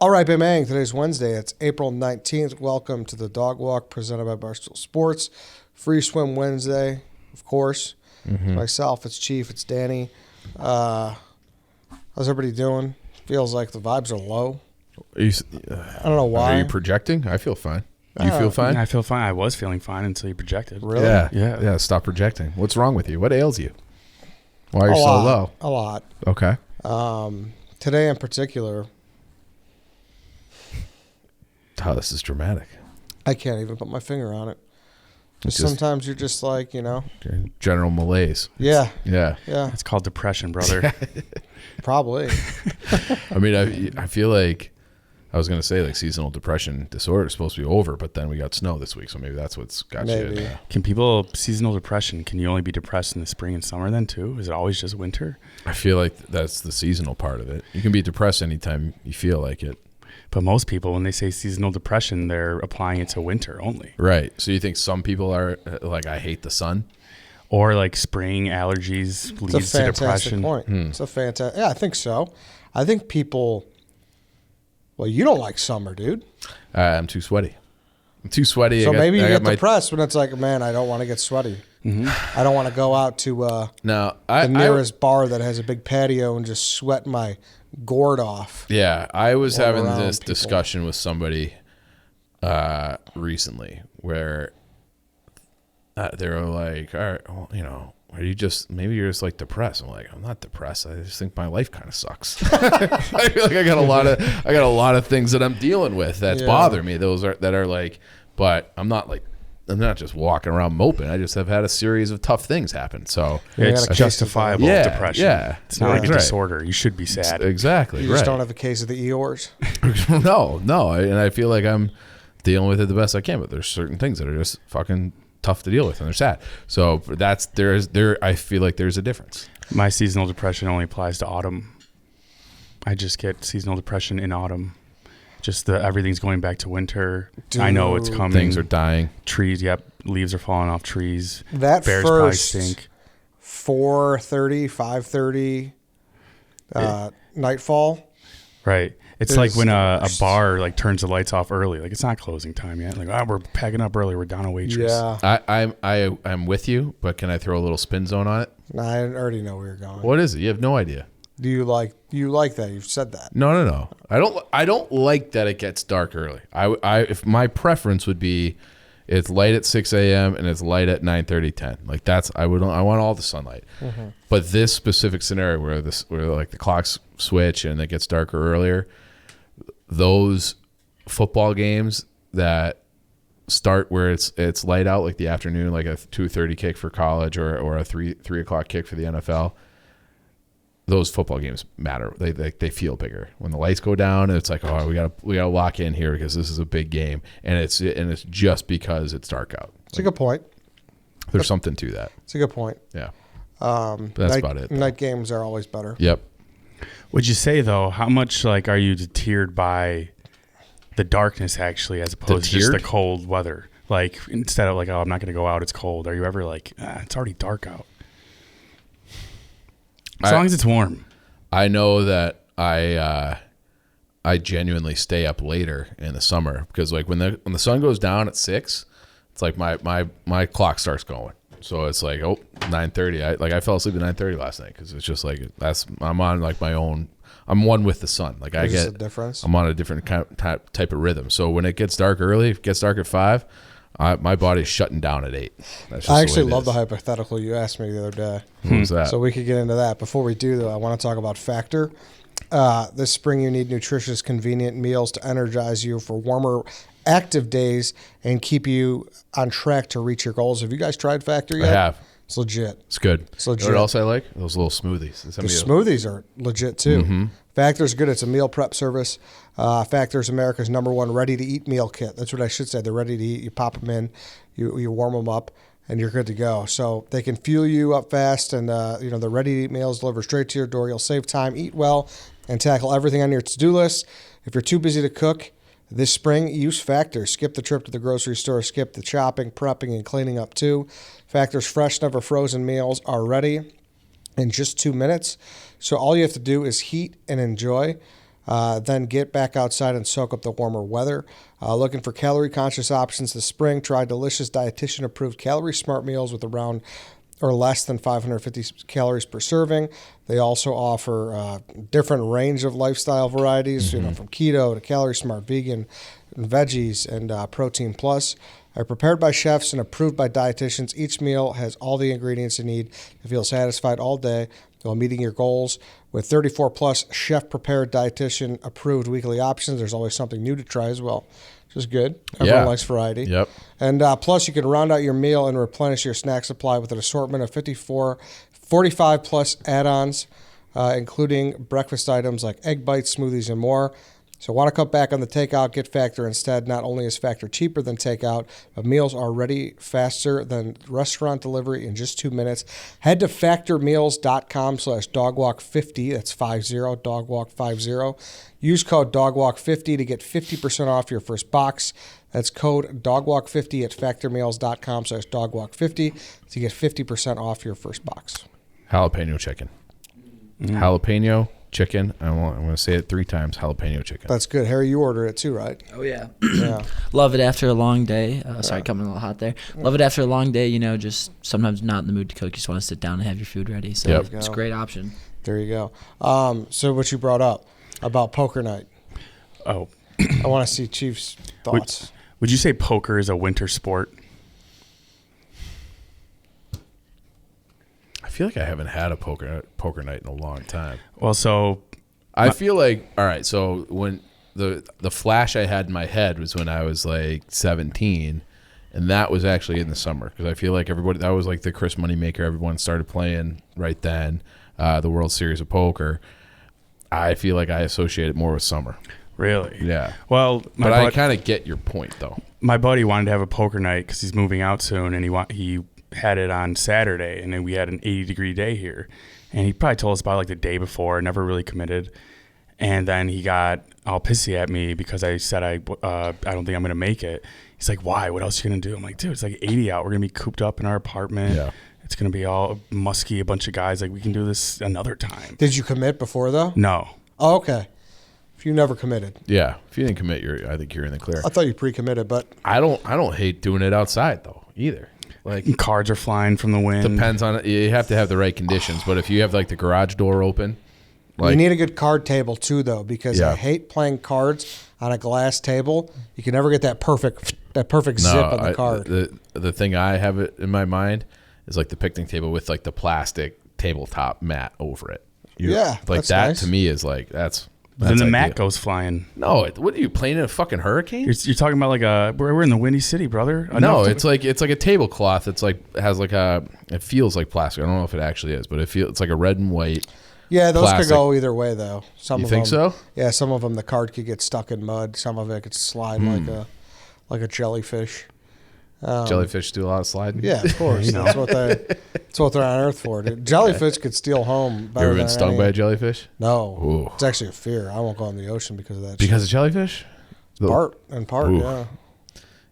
All right, bang. Today's Wednesday. It's April 19th. Welcome to the Dog Walk presented by Barstool Sports. Free Swim Wednesday, of course. Mm-hmm. Myself, it's Chief, it's Danny. How's everybody doing? Feels like the vibes are low. I don't know why. Are you projecting? I feel fine. You feel fine? I feel fine. I was feeling fine until you projected. Really? Yeah. Stop projecting. What's wrong with you? What ails you? Why are you so low? A lot. Okay. Today in particular, Oh, this is dramatic. I can't even put my finger on it. It's just Sometimes you're just like, general malaise. Yeah. Yeah. It's called depression, brother. Probably. I mean, I feel like I was going to say like seasonal depression disorder is supposed to be over, but then we got snow this week, so maybe that's what's got you. Seasonal depression, can you only be depressed in the spring and summer then too? Is it always just winter? I feel like that's the seasonal part of it. You can be depressed anytime you feel like it. But most people, when they say seasonal depression, they're applying it to winter only. Right. So you think some people are like, I hate the sun? Or like spring allergies leads to depression. Point. It's a fantastic. Yeah, I think so. I think people. Well, you don't like summer, dude. I'm too sweaty. So maybe you get depressed when it's like, man, I don't want to get sweaty. Mm-hmm. I don't want to go out to the nearest bar that has a big patio and just sweat my gourd off. Yeah, I was having this discussion with somebody recently where they were like, all right, well, maybe you're just like depressed. I'm like, I'm not depressed. I just think my life kind of sucks. I feel like I got a lot of things that I'm dealing with that bother me. That are like, but I'm not just walking around moping. I just have had a series of tough things happen. So it's justifiable depression. Yeah. It's not like a disorder. You should be sad. Exactly. You just don't have a case of the Eeyores? No. And I feel like I'm dealing with it the best I can, but there's certain things that are just fucking tough to deal with and they're sad. So I feel like there's a difference. My seasonal depression only applies to autumn. I just get seasonal depression in autumn. Just everything's going back to winter. Dude. I know it's coming. Things are dying. Trees, leaves are falling off trees. That bears first probably stink. 4:30, 5:30 nightfall. Right. It's like when a bar like turns the lights off early. Like it's not closing time yet. Like we're packing up early. We're down a waitress. Yeah. I'm with you, but can I throw a little spin zone on it? I already know where you're going. What is it? You have no idea. Do you like that? You've said that. No. I don't like that it gets dark early. If my preference would be it's light at 6 a.m. and it's light at 9:30, 10. Like I want all the sunlight. Mm-hmm. But this specific scenario where like the clocks switch and it gets darker earlier, those football games that start where it's light out, like the afternoon, like a 2:30 kick for college or a 3 o'clock kick for the NFL. Those football games matter. They feel bigger when the lights go down. And it's like, oh, we gotta lock in here because this is a big game, and it's just because it's dark out. It's a good point. There's something to that. It's a good point. Yeah. That's about it. Night games are always better. Yep. Would you say though, how much like are you deterred by the darkness actually, as opposed to just the cold weather? Like instead of like, oh, I'm not gonna go out, it's cold. Are you ever like, it's already dark out? As long as it's warm. I know that I genuinely stay up later in the summer because like when the sun goes down at 6, it's like my clock starts going. So it's like 9:30. I fell asleep at 9:30 last night because it's just like I'm on like my own. I'm one with the sun. Like I get a difference. I'm on a different type of rhythm. So when it gets dark early, if it gets dark at 5. My body's shutting down at 8. I actually love the hypothetical you asked me the other day. What was that? So we could get into that. Before we do, though, I want to talk about Factor. This spring, you need nutritious, convenient meals to energize you for warmer, active days and keep you on track to reach your goals. Have you guys tried Factor yet? I have. It's legit. It's good. It's legit. You know what else I like? Those little smoothies. The smoothies are legit, too. Mm-hmm. Factor's good. It's a meal prep service. Factor's America's #1 ready-to-eat meal kit. That's what I should say. They're ready to eat. You pop them in, you warm them up, and you're good to go. So they can fuel you up fast, and the ready-to-eat meals deliver straight to your door. You'll save time, eat well, and tackle everything on your to-do list. If you're too busy to cook this spring, use Factor. Skip the trip to the grocery store. Skip the chopping, prepping, and cleaning up, too. Factor's fresh, never frozen meals are ready in just 2 minutes. So all you have to do is heat and enjoy. Then get back outside and soak up the warmer weather. Looking for calorie-conscious options this spring? Try delicious dietitian-approved Calorie Smart meals with around or less than 550 calories per serving. They also offer different range of lifestyle varieties, from keto to Calorie Smart, vegan, and veggies, and Protein Plus. Are prepared by chefs and approved by dietitians. Each meal has all the ingredients you need to feel satisfied all day while meeting your goals. With 34 plus chef-prepared, dietitian-approved weekly options, there's always something new to try as well, which is good. Everyone likes variety. Yep. And plus, you can round out your meal and replenish your snack supply with an assortment of 45 plus add-ons, including breakfast items like egg bites, smoothies, and more. So want to cut back on the takeout? Get Factor instead. Not only is Factor cheaper than takeout, but meals are ready faster than restaurant delivery in just 2 minutes. Head to factormeals.com/dogwalk50. That's 50, dogwalk50. Use code dogwalk50 to get 50% off your first box. That's code dogwalk50 at factormeals.com/dogwalk50 to get 50% off your first box. Jalapeno chicken. Jalapeno chicken. I'm going to say it 3 times. Jalapeno chicken. That's good. Harry, you ordered it too, right? Oh, yeah. Yeah. Love it after a long day. Sorry, coming a little hot there. Love it after a long day, just sometimes not in the mood to cook. You just want to sit down and have your food ready. So it's a great option. There you go. So what you brought up about poker night. Oh. I want to see Chief's thoughts. Would you say poker is a winter sport? I feel like I haven't had a poker night in a long time. Well, so I feel like, all right, so when the flash I had in my head was when I was like 17, and that was actually in the summer because I feel like that was like the Chris moneymaker. Everyone started playing right then, the World Series of Poker. I feel like I associate it more with summer. Really? Yeah. Well, but I kind of get your point, though. My buddy wanted to have a poker night because he's moving out soon, and he had it on Saturday, and then we had an 80-degree day here. And he probably told us about it like the day before, never really committed. And then he got all pissy at me because I said I don't think I'm going to make it. He's like, why? What else are you going to do? I'm like, dude, it's like 80 out. We're going to be cooped up in our apartment. Yeah. It's going to be all musky, a bunch of guys. Like, we can do this another time. Did you commit before, though? No. Oh, okay. If you never committed. Yeah. If you didn't commit, I think you're in the clear. I thought you pre-committed, but I don't hate doing it outside, though, either. Like, cards are flying from the wind. Depends on it. You have to have the right conditions. But if you have like the garage door open, you need a good card table too, though, because I hate playing cards on a glass table. You can never get that perfect zip on the card. The thing I have it in my mind is like the picnic table with like the plastic tabletop mat over it. Like that nice. To me is like that's. Then the mat goes flying. No, what are you playing in a fucking hurricane? You're talking about like we're in the Windy City, brother. No, it's like a tablecloth. It's like it feels like plastic. I don't know if it actually is, but it's like a red and white. Yeah, those could go either way though. You think so? Yeah, some of them the card could get stuck in mud. Some of it could slide like a jellyfish. Jellyfish do a lot of sliding. Yeah, of course. That's what they're on Earth for. Dude. Jellyfish could steal home. You ever been stung by a jellyfish? No. Ooh. It's actually a fear. I won't go in the ocean because of that. Because of jellyfish? Part, Ooh. yeah.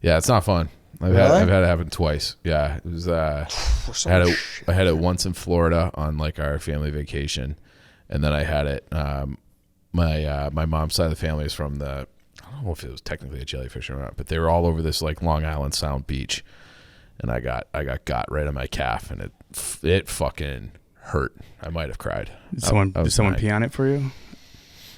Yeah, it's not fun. I've had it happen twice. Yeah, it was. I had it once in Florida on like our family vacation, and then I had it. My mom's side of the family is from the. I don't know if it was technically a jellyfish or not, but they were all over this like Long Island Sound beach, and I got right on my calf, and it fucking hurt. I might have cried. Did someone pee on it for you?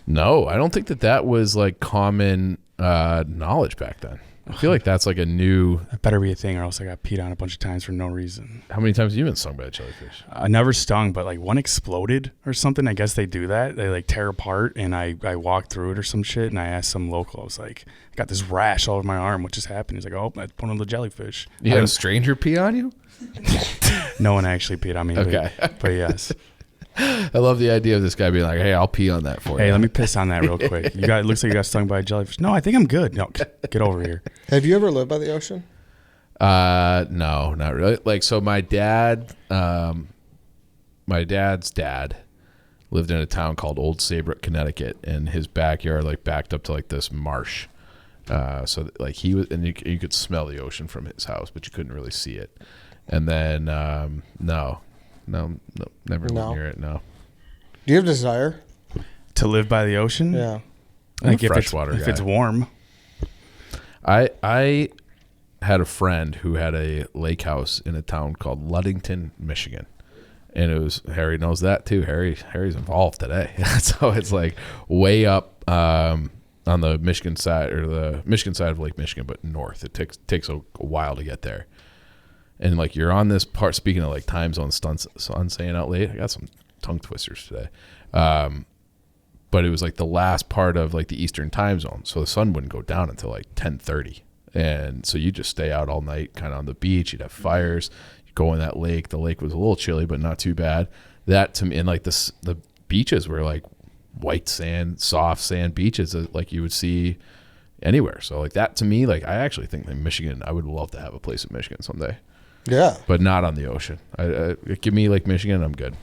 No, I don't think that was like common knowledge back then. I feel like that's like a new. That better be a thing, or else I got peed on a bunch of times for no reason. How many times have you been stung by a jellyfish? I never stung, but like one exploded or something. I guess they do that. They like tear apart, and I walked through it or some shit, and I asked some local. I was like, I got this rash all over my arm. What just happened? He's like, oh, that's one of the jellyfish. You had a stranger pee on you? No one actually peed on me. Okay, but yes. I love the idea of this guy being like, "Hey, I'll pee on that for you." Hey, let me piss on that real quick. It looks like you got stung by a jellyfish. No, I think I'm good. No, get over here. Have you ever lived by the ocean? No, not really. Like, so my dad's dad lived in a town called Old Saybrook, Connecticut, and his backyard like backed up to like this marsh. So like he was, and you could smell the ocean from his house, but you couldn't really see it. And then no, never lived near it. No. Do you have desire to live by the ocean? Yeah. Like freshwater if guy. it's warm. I had a friend who had a lake house in a town called Ludington, Michigan. And it was, Harry knows that too. Harry's involved today. So it's like way up on the Michigan side, or the Michigan side of Lake Michigan, but north. It takes a while to get there. And like you're on this part, speaking of like time zone stunts, so I'm saying out late, I got some tongue twisters today. But it was like the last part of like the Eastern time zone. So the sun wouldn't go down until like 10:30. And so you just stay out all night kind of on the beach. You'd have fires. Go in that lake. The lake was a little chilly, but not too bad. That to me, and like the beaches were like white sand, soft sand beaches that like you would see anywhere. So like that to me, like I actually think that Michigan, I would love to have a place in Michigan someday. Yeah, but not on the ocean. Give me like Michigan, I'm good.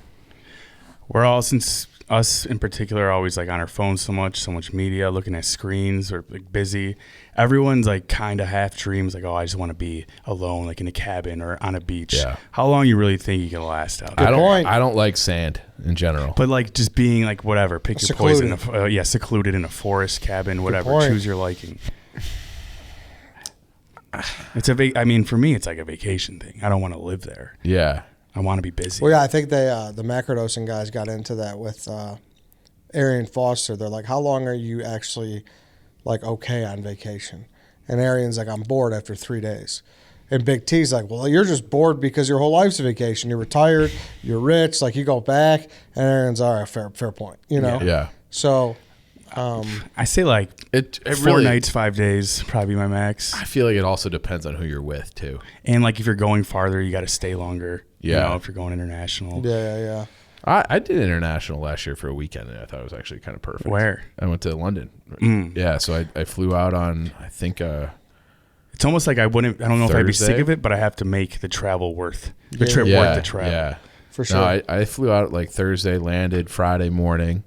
We're all, since us in particular, are always like on our phones so much media, looking at screens, or like busy. Everyone's like kind of half dreams, like, oh, I just want to be alone, like in a cabin or on a beach. Yeah. How long you really think you can last out? I don't like sand in general. But like just being like whatever, pick your Secluded. poison. Secluded in a forest cabin, whatever. Choose your liking. It's I mean, for me, it's like a vacation thing. I don't want to live there. Yeah. I want to be busy. Well, yeah, I think the macrodosing guys got into that with Arian Foster. They're like, how long are you actually like okay on vacation? And Arian's like, I'm bored after 3 days. And Big T's like, well, you're just bored because your whole life's a vacation. You're retired, you're rich, like you go back. And Arian's, all right, fair point, you know? Yeah. So I say like it 4 really, nights, 5 days, probably my max. I feel like it also depends on who you're with too. And like if you're going farther, you got to stay longer. Yeah. You know, if you're going international. yeah. I did international last year for a weekend, and I thought it was actually kind of perfect. Where? I went to London. Yeah, so I flew out on, I think, it's almost like I don't know if I'd be sick Thursday? of it, but I have to make the travel worth the trip worth the travel. Yeah, For sure. No, I flew out like Thursday, landed Friday morning,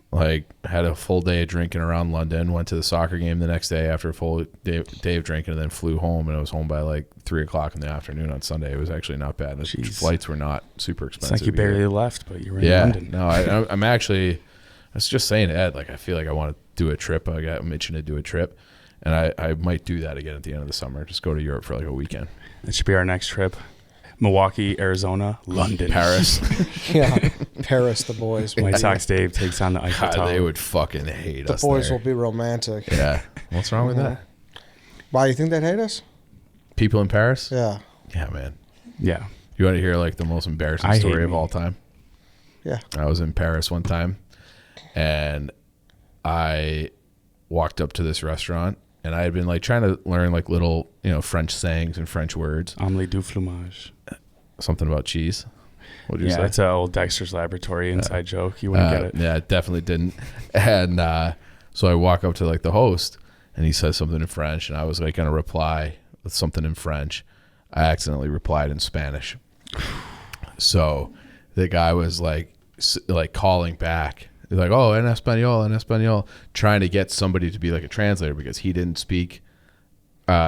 like had a full day of drinking around London, went to the soccer game the next day after a full day of drinking, and then flew home, and I was home by like 3:00 in the afternoon on Sunday. It was actually not bad. The flights were not super expensive. It's like you barely left, but you were in London. No, I'm actually, I was just saying to Ed, like I feel like I want to do a trip. I got mentioned to do a trip, and I might do that again at the end of the summer. Just go to Europe for like a weekend. That should be our next trip. Milwaukee, Arizona, London, Paris. Yeah, Paris, the boys. White Sox Dave takes on the Eiffel Tower. They would fucking hate us. The boys there. will be romantic. Yeah. What's wrong with that? Why, you think they'd hate us? People in Paris? Yeah. Yeah, man. Yeah. You want to hear like the most embarrassing story of all time? Yeah. I was in Paris one time, and I walked up to this restaurant, and I had been like trying to learn like little, French sayings and French words. Omelette du fromage. Something about cheese. What did you say? That's an old Dexter's Laboratory inside joke. You wouldn't get it. Yeah, definitely didn't. And so I walk up to like the host, and he says something in French, and I was like going to reply with something in French. I accidentally replied in Spanish. So the guy was like calling back. He's like, oh, en español, trying to get somebody to be like a translator because he didn't speak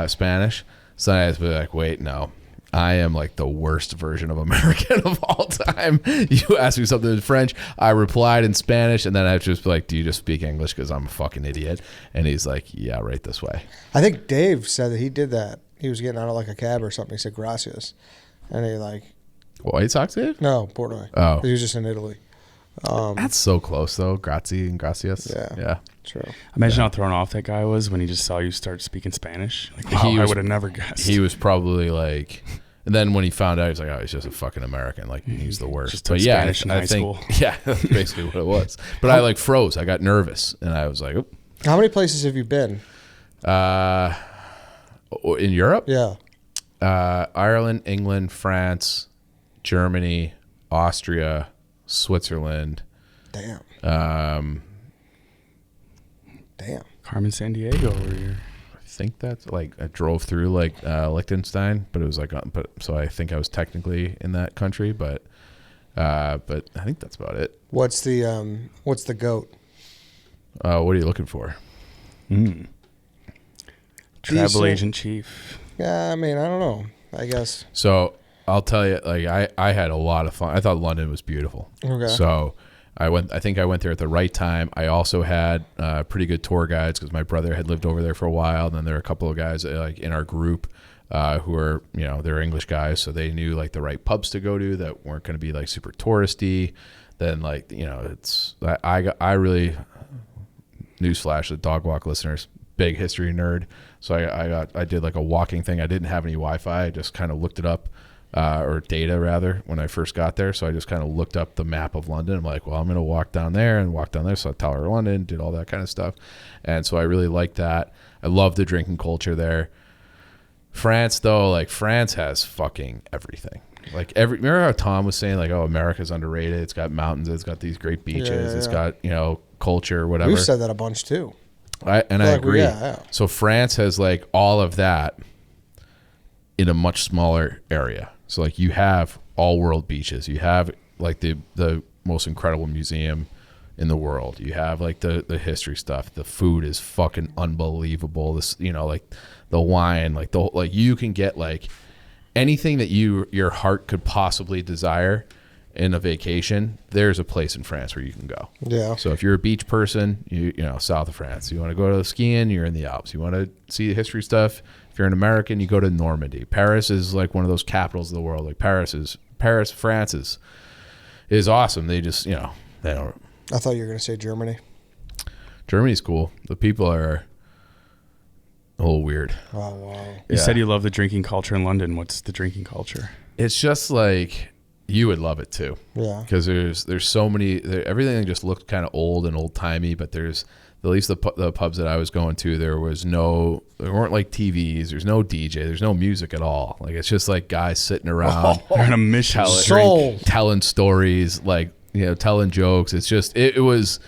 Spanish. So I had to be like, wait, no. I am like the worst version of American of all time. You asked me something in French, I replied in Spanish, and then I have to just be like, do you just speak English because I'm a fucking idiot? And he's like, yeah, right this way. I think Dave said that he did that. He was getting out of like a cab or something. He said gracias. And he like... White Sox, Dave? No, Portnoy. Oh. He was just in Italy. That's so close though. Grazie and gracias. Yeah. True. Imagine how thrown off that guy was when he just saw you start speaking Spanish. Like, wow, I would have never guessed. He was probably like, and then when he found out, he was like, oh, he's just a fucking American. Like, he's the worst. Just took Spanish in high school. Yeah, that's basically what it was. But I like froze. I got nervous, and I was like, oop. How many places have you been? In Europe? Yeah. Ireland, England, France, Germany, Austria, Switzerland. Damn. Carmen San Diego over here. I think that's like I drove through like Liechtenstein, but it was like so I think I was technically in that country, but I think that's about it. What's the goat? What are you looking for? Travel agent chief. Yeah, I mean, I don't know. I guess. So I'll tell you, like I had a lot of fun. I thought London was beautiful. Okay. So I think I went there at the right time. I also had pretty good tour guides because my brother had lived over there for a while. And then there are a couple of guys like in our group who are, they're English guys. So they knew like the right pubs to go to that weren't going to be like super touristy. Then like, I really, newsflash, the Dog Walk listeners, big history nerd. So I did like a walking thing. I didn't have any Wi-Fi. I just kind of looked it up. Or data rather, when I first got there. So I just kind of looked up the map of London. I'm like, well, I'm going to walk down there and walk down there. So I Tower of London, did all that kind of stuff. And so I really liked that. I love the drinking culture there. France though, like France has fucking everything. Like remember how Tom was saying like, oh, America's underrated. It's got mountains. It's got these great beaches. It's got, culture, whatever. We've said that a bunch too. I agree. So France has like all of that in a much smaller area. So like you have all world beaches. You have like the most incredible museum in the world. You have like the history stuff. The food is fucking unbelievable. This, like the wine, like you can get like anything that your heart could possibly desire in a vacation. There's a place in France where you can go. Yeah. So if you're a beach person, you south of France. You want to go to skiing, you're in the Alps. You want to see the history stuff. If you're an American, you go to Normandy. Paris is like one of those capitals of the world. Like Paris, France is awesome. They just, they don't. I thought you were going to say Germany. Germany's cool. The people are a little weird. Oh, wow. You said you love the drinking culture in London. What's the drinking culture? It's just like, you would love it too. Yeah. Because there's so many, everything just looked kind of old and old timey, but there's, at least the pubs that I was going to, there weren't like TVs, there's no DJ, there's no music at all. Like it's just like guys sitting around. They're on a mission. Telling stories, like, telling jokes. It's just, it was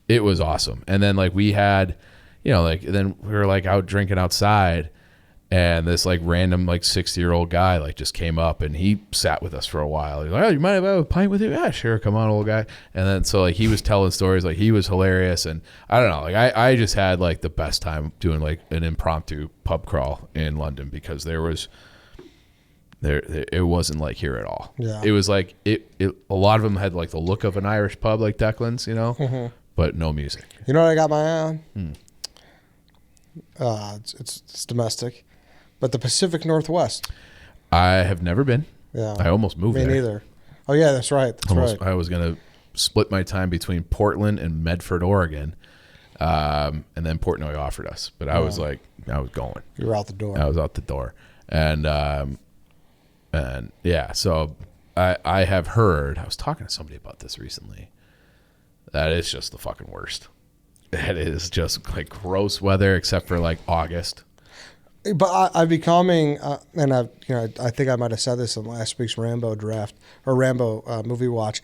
awesome. And then like we had, then we were like out drinking outside, and this like random like 60-year-old guy like just came up and he sat with us for a while. He's like, oh, you mind if I have a pint with you? Yeah, sure. Come on, old guy. And then so like he was telling stories, like he was hilarious. And I don't know, like I just had like the best time doing like an impromptu pub crawl in London, because it wasn't like here at all. Yeah. It was like a lot of them had like the look of an Irish pub, like Declan's, but no music. You know what I got my eye on? It's domestic. But the Pacific Northwest. I have never been. Yeah. I almost moved there. Me neither. Oh, yeah, that's right. Right. I was going to split my time between Portland and Medford, Oregon. And then Portnoy offered us. But I was like, I was going. You were out the door. I was out the door. And yeah, so I have heard, I was talking to somebody about this recently, that it's just the fucking worst. It is just like gross weather, except for like August. But I'm becoming, and I think I might have said this in last week's Rambo draft or Rambo movie watch.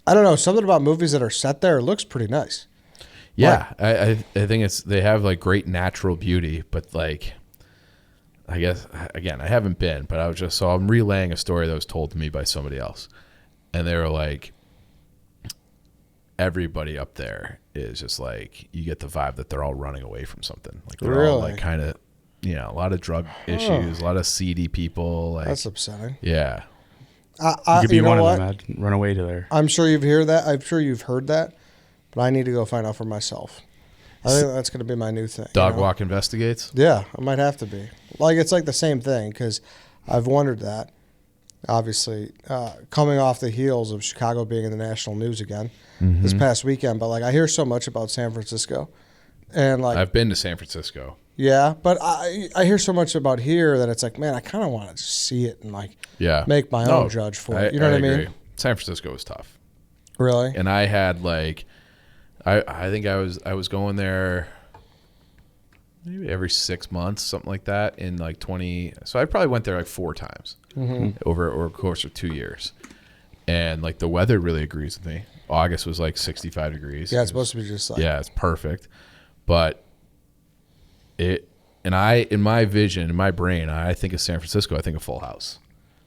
I don't know, something about movies that are set there looks pretty nice. Yeah, I think they have like great natural beauty, but like, I guess again, I haven't been, but I'm relaying a story that was told to me by somebody else, and they were like, everybody up there is just like, you get the vibe that they're all running away from something. Like they're all like kind of. A lot of drug issues, a lot of seedy people. Like, that's upsetting. Yeah. You could be one of them. I'd run away to there. I'm sure you've heard that. I'm sure you've heard that, but I need to go find out for myself. I think that's going to be my new thing. Dog Walk investigates? Yeah, I might have to be. Like, it's like the same thing, because I've wondered that. Obviously, coming off the heels of Chicago being in the national news again this past weekend, but like I hear so much about San Francisco, and like I've been to San Francisco. Yeah, but I hear so much about here that it's like, man, I kind of want to just see it and like make my own judge for it. You know what I mean? San Francisco was tough. Really? And I had like, I think I was going there maybe every 6 months, something like that in like 20. So I probably went there like 4 times over a course of 2 years. And like the weather really agrees with me. August was like 65 degrees. Yeah, it's supposed to be just like. Yeah, it's perfect. But in my vision, in my brain, I think of San Francisco, I think of Full House.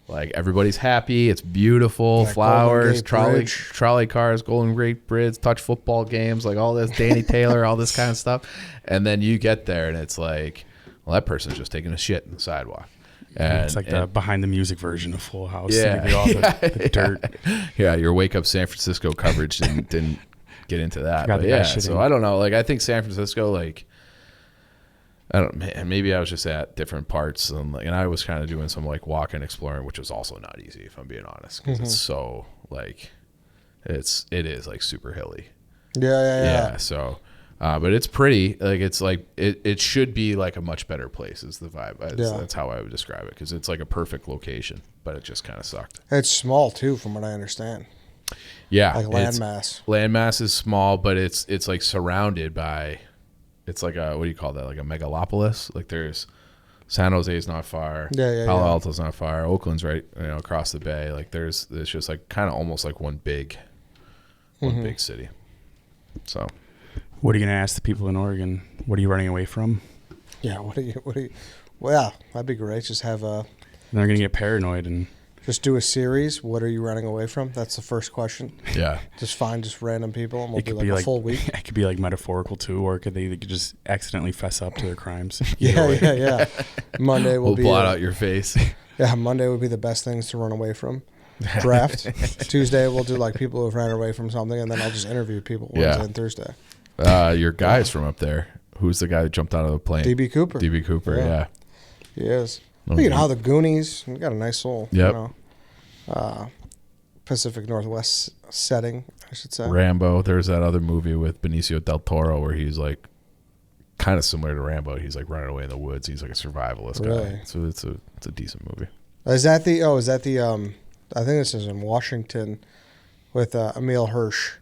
Like everybody's happy, it's beautiful, like flowers, trolley cars, Golden Gate Bridge, touch football games, like all this, Danny Taylor, all this kind of stuff. And then you get there and it's like, well, that person's just taking a shit in the sidewalk. And it's like the behind the music version of Full House. Yeah. All the dirt. Yeah, your Wake Up San Francisco coverage didn't get into that. But yeah, so I don't know. Like, I think San Francisco, like, I don't, man, maybe I was just at different parts, and I was kind of doing some like walking, exploring, which was also not easy, if I'm being honest, because it's so like it is like super hilly. Yeah. So, but it's pretty. Like, it's like it should be like a much better place. Is the vibe? That's how I would describe it, because it's like a perfect location, but it just kind of sucked. It's small too, from what I understand. Yeah, like landmass. Landmass is small, but it's like surrounded by. It's like a, what do you call that? Like a megalopolis. Like, there's San Jose's not far. Palo Alto's not far. Oakland's right, across the bay. Like, it's just like kind of almost like one big city. So, what are you gonna ask the people in Oregon? What are you running away from? Yeah. What are you? Well, that'd be great. Just have They're gonna get paranoid and. Just do a series. What are you running away from? That's the first question. Yeah. Just find random people, and we'll do like a full week. It could be like metaphorical too, or they could just accidentally fess up to their crimes. Yeah. Monday we'll blot out your face. Yeah, Monday would be the best things to run away from. Draft. Tuesday we'll do like people who've ran away from something, and then I'll just interview people Wednesday and Thursday. Your guy's from up there. Who's the guy that jumped out of the plane? DB Cooper. DB Cooper, yeah. He is. You know how the Goonies, we got a nice little, Pacific Northwest setting, I should say. Rambo. There's that other movie with Benicio del Toro where he's like kind of similar to Rambo. He's like running away in the woods. He's like a survivalist guy. So it's a decent movie. Is that the I think this is in Washington with Emil Hirsch,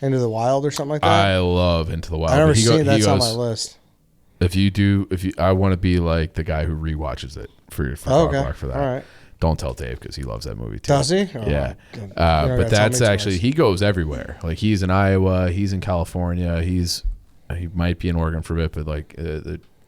Into the Wild or something like that? I love Into the Wild. I've never seen that's on my list. I want to be like the guy who rewatches it for that. All right. Don't tell Dave, because he loves that movie too. Does he? Oh, yeah. But that's actually, he goes everywhere. Like, he's in Iowa, he's in California, he might be in Oregon for a bit, but like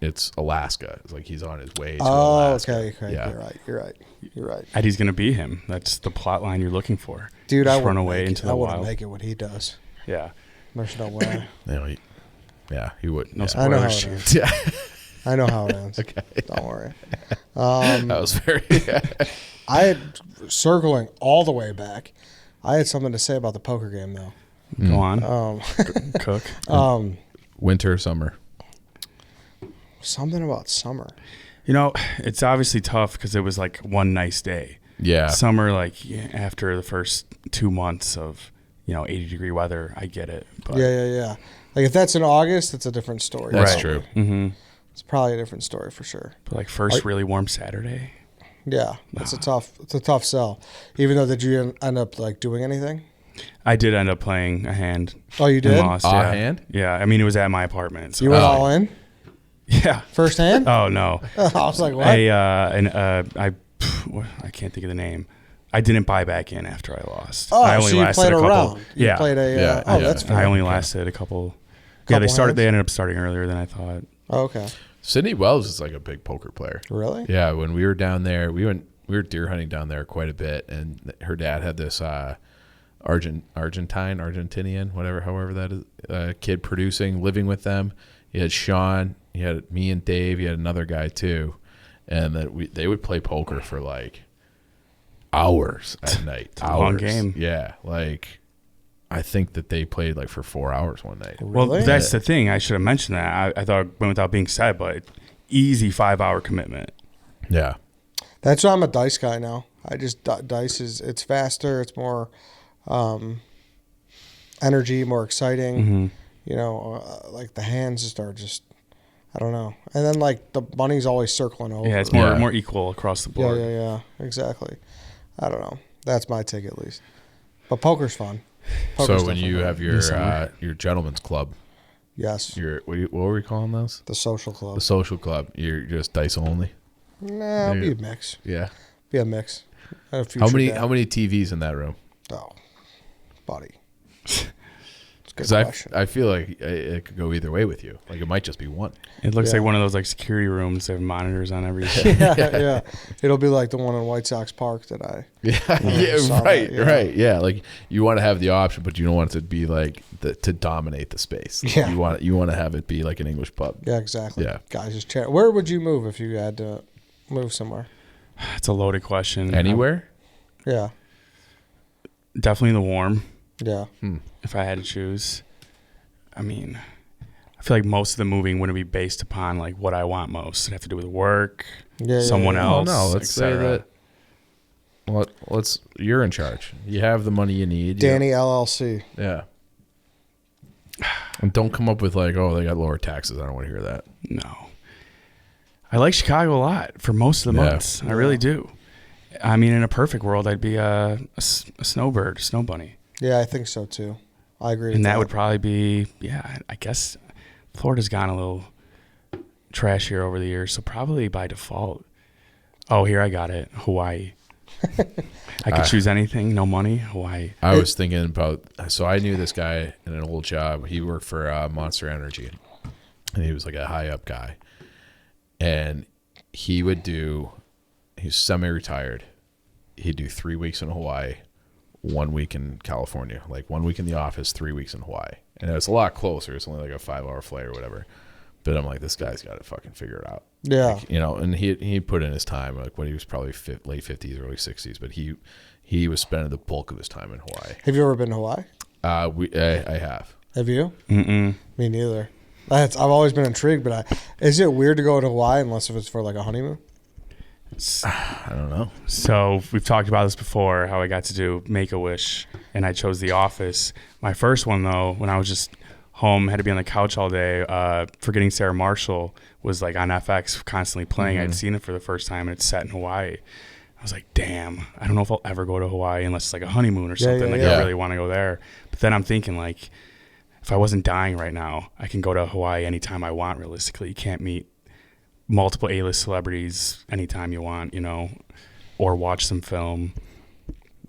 it's Alaska. It's like he's on his way to Alaska. Okay. Yeah. You're right. And he's gonna be him. That's the plot line you're looking for. Dude, just run away into the wild. I wouldn't make it what he does. Yeah. There's no way. He wouldn't. No I know how spoilers. it ends. Yeah. I know how it ends. Okay. Don't worry. That was very. I had, circling all the way back, I had something to say about the poker game, though. Go on. Cook. Winter, summer. Something about summer. It's obviously tough because it was like one nice day. Yeah. Summer, like after the first 2 months of 80-degree weather, I get it. But Yeah. Like, if that's in August, it's a different story. That's Right. true. Mm-hmm. It's probably a different story for sure. But like first really warm Saturday. Yeah, it's a tough sell. Even though, did you end up like doing anything? I did end up playing a hand. Oh, you did? And lost, A yeah. hand? Yeah, I mean it was at my apartment. So You went all in? Yeah. First hand? Oh no. I was like, what? I can't think of the name. I didn't buy back in after I lost. Oh, I only so you lasted played a couple. around. You played that's fair. I only lasted a couple. Couple They ended up starting earlier than I thought. Oh, okay. Sydney Wells is like a big poker player. Really? Yeah. When we were down there, we were deer hunting down there quite a bit, and her dad had this Argentinian, however that is, kid producing, living with them. He had Sean, he had me and Dave, he had another guy too, and that they would play poker for like hours at night. A long game. Yeah, like I think that they played like for 4 hours one night. Well, Really? that's the thing. I should have mentioned that. I thought it went without being said, but easy 5-hour commitment. Yeah. That's why I'm a dice guy now. I just dice it's faster, it's more energy, more exciting. Mm-hmm. Like the hands just I don't know. And then like the money's always circling over. Yeah, it's more equal across the board. Yeah, exactly. I don't know. That's my take at least. But poker's fun. So when you have your gentleman's club, yes, what were we calling those? The social club. The social club. You're just dice only. Nah, it'll be a mix. Yeah. Be a mix. How many TVs in that room? Oh, buddy. Because I feel like it could go either way with you. Like it might just be one. It looks like one of those like security rooms. They have monitors on everything. yeah. It'll be like the one in White Sox Park that I. Right. Yeah, like you want to have the option, but you don't want it to be like to dominate the space. Yeah. You want to have it be like an English pub. Yeah, exactly. Yeah. Guys, just chat. Where would you move if you had to move somewhere? It's a loaded question. Anywhere? Yeah. Definitely the warm. Yeah. If I had to choose. I mean, I feel like most of the moving wouldn't be based upon like what I want most. It'd have to do with work, someone else. Oh, no, let's say that. Well, you're in charge. You have the money you need. Danny LLC. Yeah. And don't come up with like, oh, they got lower taxes. I don't want to hear that. No. I like Chicago a lot for most of the months. I really do. I mean, in a perfect world, I'd be a snowbird, a snow bunny. Yeah, I think so too. I agree. And that would probably be, I guess Florida's gone a little trashier over the years, so probably by default. Oh, here I got it. Hawaii. I could choose anything, no money, Hawaii. I was thinking about, so I knew this guy in an old job. He worked for Monster Energy, and he was like a high up guy. And he's semi-retired. He'd do 3 weeks in Hawaii, 1 week in California, like 1 week in the office, 3 weeks in Hawaii. And it was a lot closer. It's only like a 5-hour flight or whatever. But I'm like, this guy's got to fucking figure it out. Yeah. Like, and he put in his time, like when he was probably late 50s, early 60s. But he was spending the bulk of his time in Hawaii. Have you ever been to Hawaii? I have. Have you? Mm-mm. Me neither. I've always been intrigued, but is it weird to go to Hawaii unless if it's for like a honeymoon? I don't know. So we've talked about this before, how I got to do Make-A-Wish, and I chose The Office. My first one, though, when I was just home, had to be on the couch all day, Forgetting Sarah Marshall was like on FX constantly playing. I'd seen it for the first time, and it's set in Hawaii. I was like, damn, I don't know if I'll ever go to Hawaii unless it's like a honeymoon or something. I really want to go there. But then I'm thinking, like, if I wasn't dying right now, I can go to Hawaii anytime I want, realistically. You can't meet multiple A-list celebrities anytime you want, or watch some film.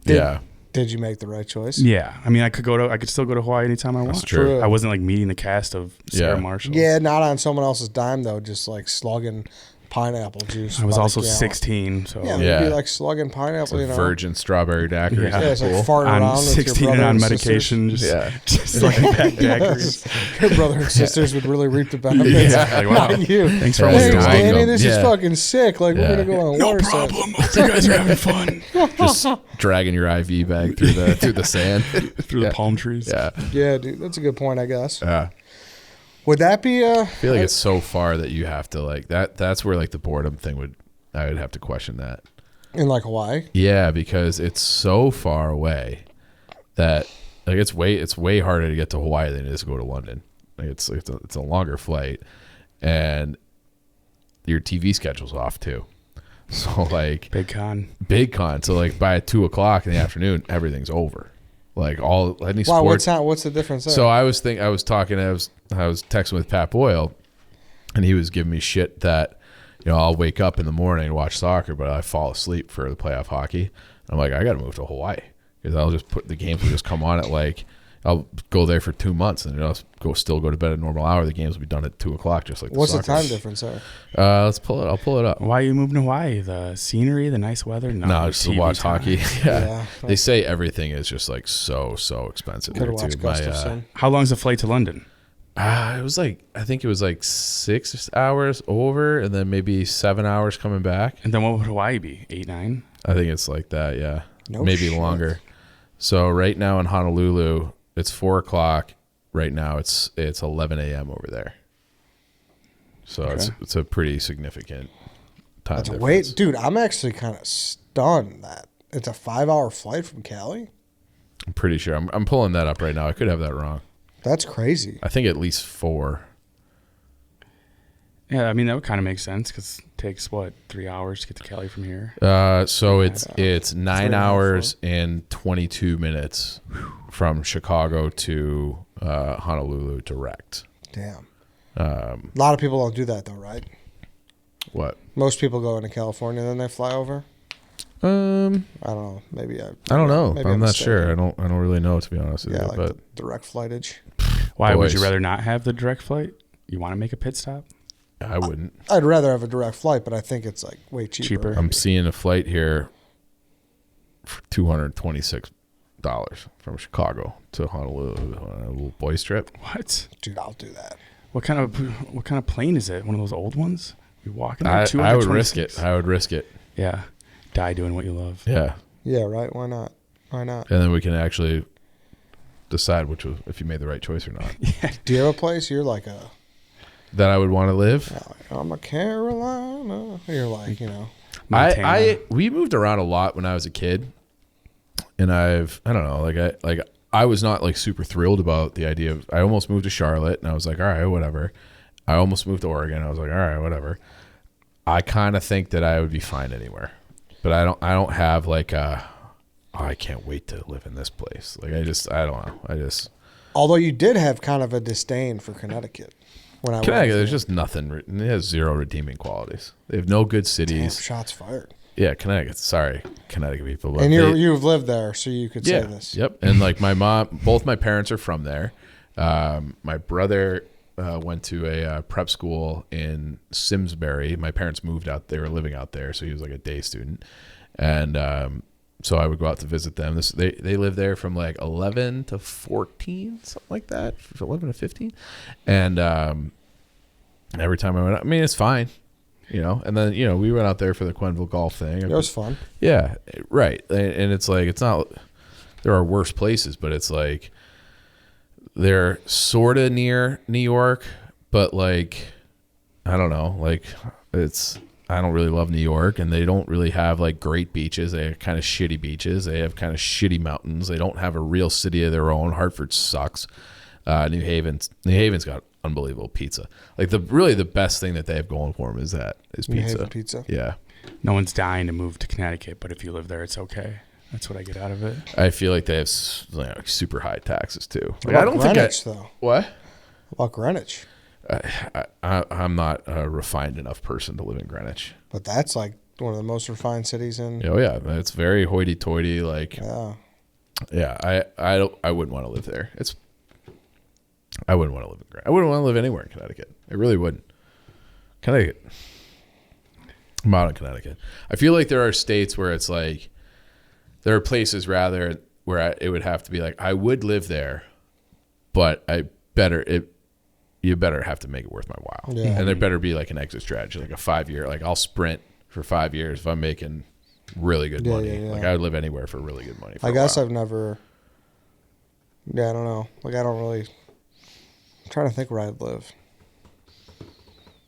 Did you make the right choice? Yeah. I mean, I could still go to Hawaii anytime I want. That's true. I wasn't like meeting the cast of Sarah Marshall. Yeah, not on someone else's dime though, just like slugging pineapple juice. I was also 16, so maybe like slugging pineapple, virgin strawberry daiquiris. Yeah, it's like farting around with 16 your brother and on and medication. sisters. Just like back daiquiris. Your brother and sisters would really reap the benefits. Like, wow. Not you. Thanks for Thanks, almost Danny. dying. This is fucking sick. Like we're gonna go on a No water problem. Hope you guys are having fun. Just dragging your IV bag through the sand, through the palm trees. Yeah, dude, that's a good point, I guess. Yeah. Would that be I feel like it's so far that you have to like that. That's where like the boredom thing I would have to question that. in like Hawaii? Yeah, because it's so far away that like it's way harder to get to Hawaii than it is to go to London. Like it's a longer flight, and your TV schedule's off too. So like Big con. So like by 2:00 in the afternoon, everything's over. Like any Wow, sports. what's the difference there? So I was texting with Pat Boyle, and he was giving me shit that, I'll wake up in the morning and watch soccer, but I fall asleep for the playoff hockey. And I'm like, I got to move to Hawaii because I'll just put the games will just come on at like, I'll go there for 2 months and I'll still go to bed at a normal hour. The games will be done at 2:00, just like what's the soccer. time difference there? Let's pull it. I'll pull it up. Why are you moving to Hawaii? The scenery, the nice weather? No, just to watch time. hockey. Yeah. They say everything is just like so expensive. Could there, watch too. Gustafson. How long's the flight to London? It was like, I think it was like 6 hours over and then maybe 7 hours coming back. And then what would Hawaii be? 8, 9? I think it's like that, yeah. No maybe shit. longer. So right now in Honolulu, it's 4:00. Right now it's 11 a.m. over there. So it's a pretty significant time difference. Wait, dude, I'm actually kind of stunned that it's a 5-hour flight from Cali. I'm pretty sure. I'm pulling that up right now. I could have that wrong. That's crazy. I think at least 4. Yeah, I mean, that would kind of make sense because it takes, 3 hours to get to Cali from here? So it's 9 hours and 22 minutes from Chicago to Honolulu direct. Damn. A lot of people don't do that though, right? What? Most people go into California, then they fly over. I don't know. Maybe I don't know. maybe I'm not mistaken. sure. I don't really know, to be honest with Yeah, you. like But the direct flightage. Why would you Boys. rather not have the direct flight? You want to make a pit stop? I wouldn't. I'd rather have a direct flight, but I think it's like way cheaper. I'm seeing a flight here for $226 from Chicago to Honolulu on a little boys trip. What? Dude, I'll do that. What kind of plane is it? One of those old ones? We walking there? I would risk 226? it. I would risk it. Yeah. Die doing what you love. Yeah. Yeah, right. Why not? Why not? And then we can actually decide if you made the right choice or not. Yeah. Do you have a place you're like a That I would want to live? I'm a Carolina. You're like, We moved around a lot when I was a kid. And I don't know, I was not like super thrilled about the idea of, I almost moved to Charlotte and I was like, all right, whatever. I almost moved to Oregon. I was like, all right, whatever. I kind of think that I would be fine anywhere, but I don't have like I can't wait to live in this place. Like I don't know. Although you did have kind of a disdain for Connecticut when I Connecticut, there's just nothing. It has zero redeeming qualities. They have no good cities. Damn, shots fired. Yeah, Connecticut. Sorry, Connecticut people. But and you've lived there, so you could say this. Yep. And like my mom, both my parents are from there. My brother went to a prep school in Simsbury. My parents moved out. They were living out there, so he was like a day student. And so I would go out to visit them. They lived there from like 11 to 14, something like that, 11 to 15. And every time I went out, I mean, it's fine. And then, we went out there for the Quenneville golf thing. It was fun. Yeah, right. And it's like, it's not, there are worse places, but it's like, they're sort of near New York, but like, I don't know, like I don't really love New York, and they don't really have like great beaches. They have kind of shitty beaches. They have kind of shitty mountains. They don't have a real city of their own. Hartford sucks. New Haven's got unbelievable pizza. Like the best thing that they have going for them is pizza. New Haven pizza. Yeah. No one's dying to move to Connecticut, but if you live there, it's okay. That's what I get out of it. I feel like they have super high taxes too. Like, I don't Greenwich, though. What about Greenwich? I'm not a refined enough person to live in Greenwich. But that's like one of the most refined cities in. Oh yeah, it's very hoity-toity. Like, yeah, I wouldn't want to live there. I wouldn't want to live in Greenwich. I wouldn't want to live anywhere in Connecticut. I really wouldn't. Connecticut. I'm out in Connecticut. I feel like there are states where it's like, there are places rather where it would have to be like, I would live there, but you better have to make it worth my while. Yeah. And there better be like an exit strategy, like a 5-year, like I'll sprint for 5 years if I'm making really good money. Yeah. Like I would live anywhere for really good money. I guess I've never, I don't know. Like I don't really, I'm trying to think where I'd live.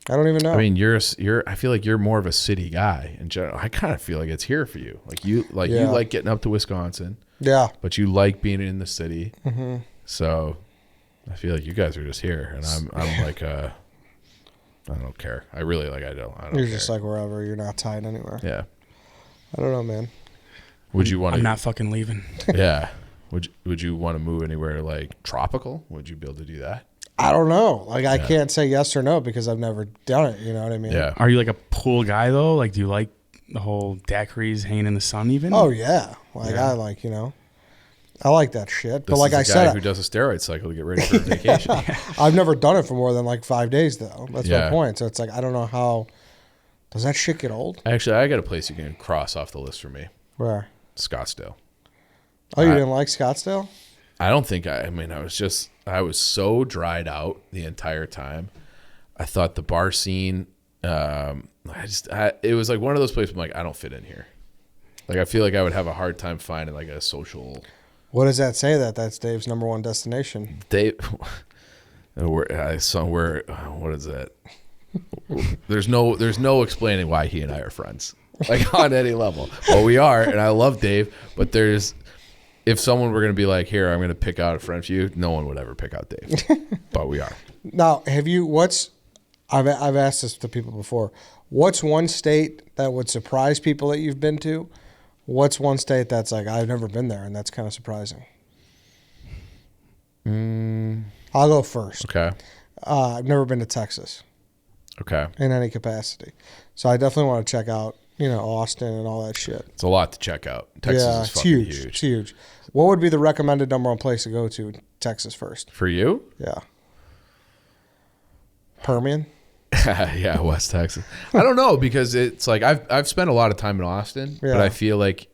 I don't even know. I mean, I feel like you're more of a city guy in general. I kind of feel like it's here for you. Like you like getting up to Wisconsin. Yeah. But you like being in the city. Mm-hmm. So I feel like you guys are just here, and I'm like, I don't care. I really like, I don't You're care. just like wherever. You're not tied anywhere. Yeah. I don't know, man. Would you want to? I'm not fucking leaving. Yeah. Would you want to move anywhere like tropical? Would you be able to do that? I don't know. Like I can't say yes or no because I've never done it. You know what I mean? Yeah. Are you like a pool guy though? Like, do you like the whole daiquiris hanging in the sun even? Oh yeah. Like I like, I like that shit. But like I said, guy who does a steroid cycle to get ready for a vacation. I've never done it for more than like 5 days though. That's Yeah. my point. So it's like I don't know how. Does that shit get old? Actually, I got a place you can cross off the list for me. Where? Scottsdale. Oh, you didn't like Scottsdale? I don't think I was so dried out the entire time. I thought the bar scene, it was like one of those places I'm like, I don't fit in here. Like, I feel like I would have a hard time finding like a social. What does that say that that's Dave's number one destination? Dave, what is that? There's no explaining why he and I are friends, like on any level. Well, we are, and I love Dave, but if someone were going to be like, here, I'm going to pick out a friend for you, no one would ever pick out Dave. But we are. Now, I've asked this to people before. What's one state that would surprise people that you've been to? What's one state that's like, I've never been there, and that's kind of surprising? I'll go first. Okay. I've never been to Texas. Okay. In any capacity. So I definitely want to check out, Austin and all that shit. It's a lot to check out. Texas is fucking huge. It's huge. What would be the recommended number one place to go to in Texas first? For you? Yeah. Permian? Yeah, West Texas. I don't know because it's like I've spent a lot of time in Austin, but I feel like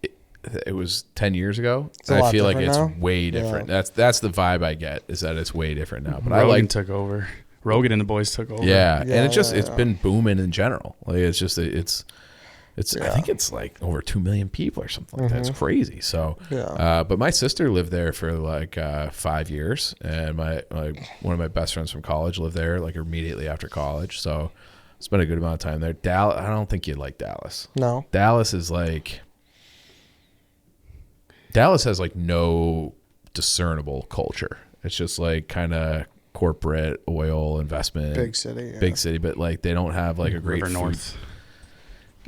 it was 10 years ago. And I feel like it's way different. Yeah. That's the vibe I get is that it's way different now. But Rogan took over. Rogan and the boys took over. Yeah, and it's been booming in general. Like it's I think it's like over 2 million people or something like that. It's crazy. So, but my sister lived there for like 5 years, and one of my best friends from college lived there like immediately after college. So, spent a good amount of time there. Dallas, I don't think you'd like Dallas. No. Dallas has like no discernible culture. It's just like kind of corporate oil investment, big city, but like they don't have like a great River food. North.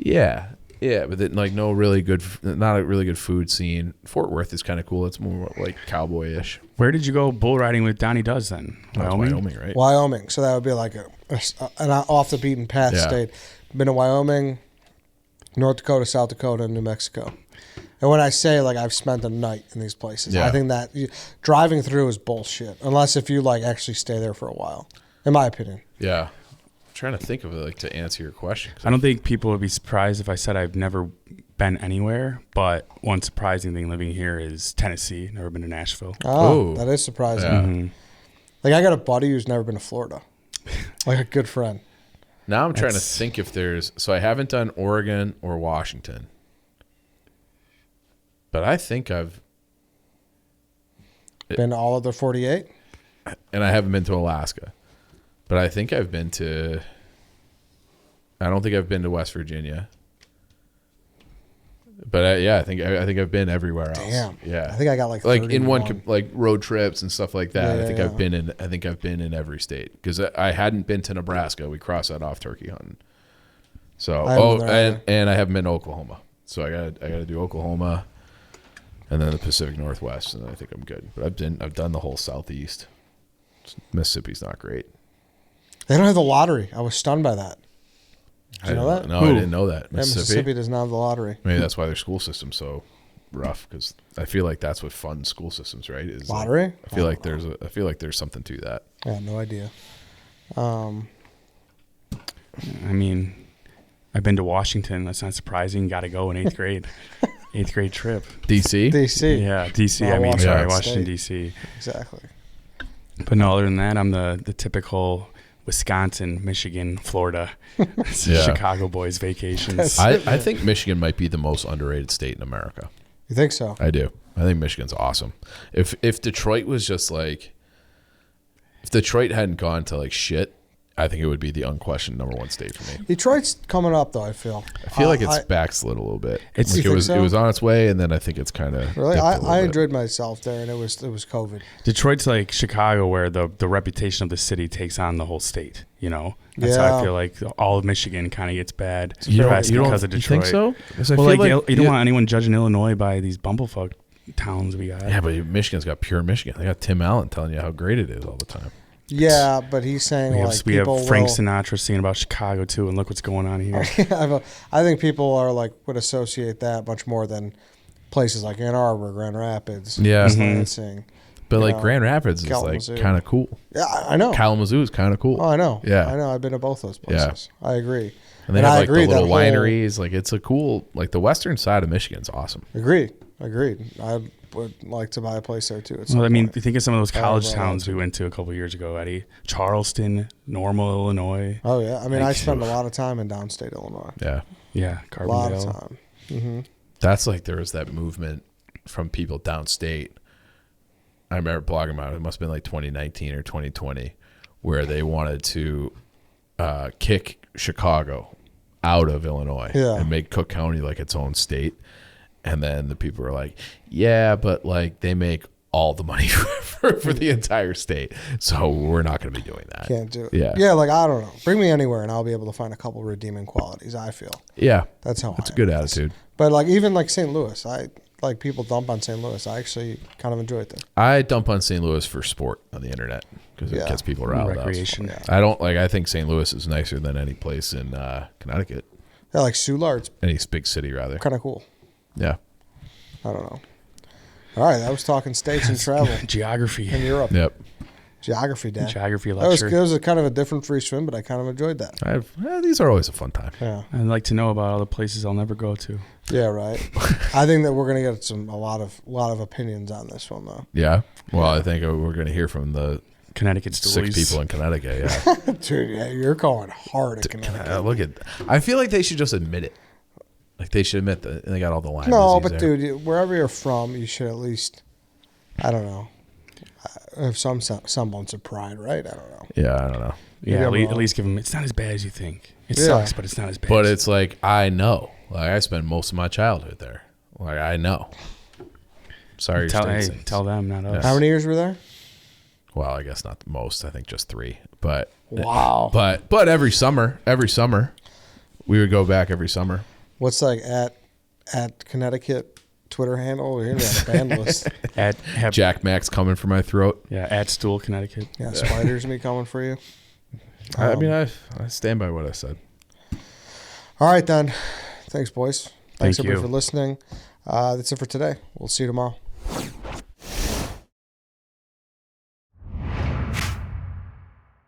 Yeah, but then, like not a really good food scene. Fort Worth is kind of cool. It's more like cowboyish. Where did you go bull riding with Donnie Does then? Wyoming, right? Wyoming. So that would be like an off the beaten path state. Been to Wyoming, North Dakota, South Dakota, and New Mexico. And when I say like I've spent a night in these places, I think that driving through is bullshit. Unless if you like actually stay there for a while, in my opinion. Yeah, I'm trying to think of it like to answer your question. I don't think people would be surprised if I said I've never been anywhere, but one surprising thing living here is Tennessee. Never been to Nashville. Oh, that is surprising. Yeah. Mm-hmm. Like I got a buddy who's never been to Florida, like a good friend. Now I'm trying to think if there's. So I haven't done Oregon or Washington. But I think I've been to all of the 48, and I haven't been to Alaska. But I think I've been to. I don't think I've been to West Virginia. But I think I've been everywhere else. Damn. Yeah. I think I got like in one like road trips and stuff like that. Yeah, I think I've been in every state because I hadn't been to Nebraska. We crossed that off turkey hunting. So and I haven't been to Oklahoma. So I gotta do Oklahoma. And then the Pacific Northwest, and I think I'm good. But I've done the whole Southeast. Mississippi's not great. They don't have the lottery. I was stunned by that. Did you know that? No, I didn't know that. Mississippi does not have the lottery. Maybe that's why their school system's so rough. Because I feel like that's what funds school systems, right? Is lottery. Like, I feel like there's something to that. I have no idea. I mean, I've been to Washington. That's not surprising. Got to go in 8th grade. 8th grade trip. DC? DC. Yeah, DC. Washington, DC. Exactly. But no, other than that, I'm the typical Wisconsin, Michigan, Florida, Chicago boys vacations. I think Michigan might be the most underrated state in America. You think so? I do. I think Michigan's awesome. If Detroit was just like, if Detroit hadn't gone to like shit, I think it would be the unquestioned #1 state for me. Detroit's coming up, though. I feel like it's backslid a little bit. It was on its way, and then I think it's kind of really. I enjoyed myself there, and it was COVID. Detroit's like Chicago, where the reputation of the city takes on the whole state. You know, that's how I feel like all of Michigan kind of gets bad because of Detroit. You think so? Well, like you don't want anyone judging Illinois by these bumblefuck towns we got. Yeah, but Michigan's got pure Michigan. They got Tim Allen telling you how great it is all the time. Yeah, but he's saying we have Frank Sinatra singing about Chicago too, and look what's going on here. I think people are would associate that much more than places like Ann Arbor, Grand Rapids, Lansing. But Grand Rapids is kind of cool. Yeah, I know. Kalamazoo is kind of cool. Oh, I know. Yeah, I know. I've been to both those places. Yeah. I agree. And they have the little wineries. It's a cool the western side of Michigan's awesome. Agreed. I would like to buy a place there too. Well, I mean, you think of some of those college towns we went to a couple of years ago, Eddie. Charleston, Normal, Illinois. Oh yeah, I mean, I spent a lot of time in downstate Illinois. Yeah, Carbondale. A lot of time. Mm-hmm. That's there was that movement from people downstate. I remember blogging about it. It must have been 2019 or 2020, where they wanted to kick Chicago out of Illinois and make Cook County its own state. And then the people were like, yeah, but they make all the money for the entire state. So we're not going to be doing that. Can't do it. Yeah. Yeah, I don't know. Bring me anywhere and I'll be able to find a couple redeeming qualities, I feel. Yeah. That's how That's a good attitude. But even St. Louis, people dump on St. Louis. I actually kind of enjoy it there. I dump on St. Louis for sport on the internet because it gets people riled up. Recreation. I don't I think St. Louis is nicer than any place in Connecticut. Yeah, Soulard's any big city rather. Kind of cool. Yeah. I don't know. All right, I was talking states and travel. Geography. In Europe. Yep. Geography, Dad. Geography lecture. It was a kind of a different free swim, but I kind of enjoyed that. These are always a fun time. Yeah. I'd like to know about all the places I'll never go to. Yeah, right. I think that we're going to get a lot of opinions on this one, though. Yeah. Well, I think we're going to hear from the Connecticut stories. 6 people in Connecticut. Yeah. Dude, you're going hard at Connecticut. I feel like they should just admit it. Like they should admit that they got all the Lyme No, disease but there. dude, wherever you're from, you should at least, I don't know, have some semblance of pride, right? I don't know. Yeah, I don't know. Yeah, at least give them. It's not as bad as you think. It sucks, but it's not as bad. But it's like I know. Like I spent most of my childhood there. Like I know. Sorry, tell them, not us. How many years were there? Well, I guess not the most. I think just 3. But wow. But every summer, we would go back every summer. What's like at Connecticut Twitter handle? You're gonna be on the banned list. Jack Max coming for my throat. Yeah, at Stool Connecticut. Yeah, spiders me coming for you. I mean, I stand by what I said. All right then. Thanks, boys. Thanks Thank everybody you for listening. That's it for today. We'll see you tomorrow.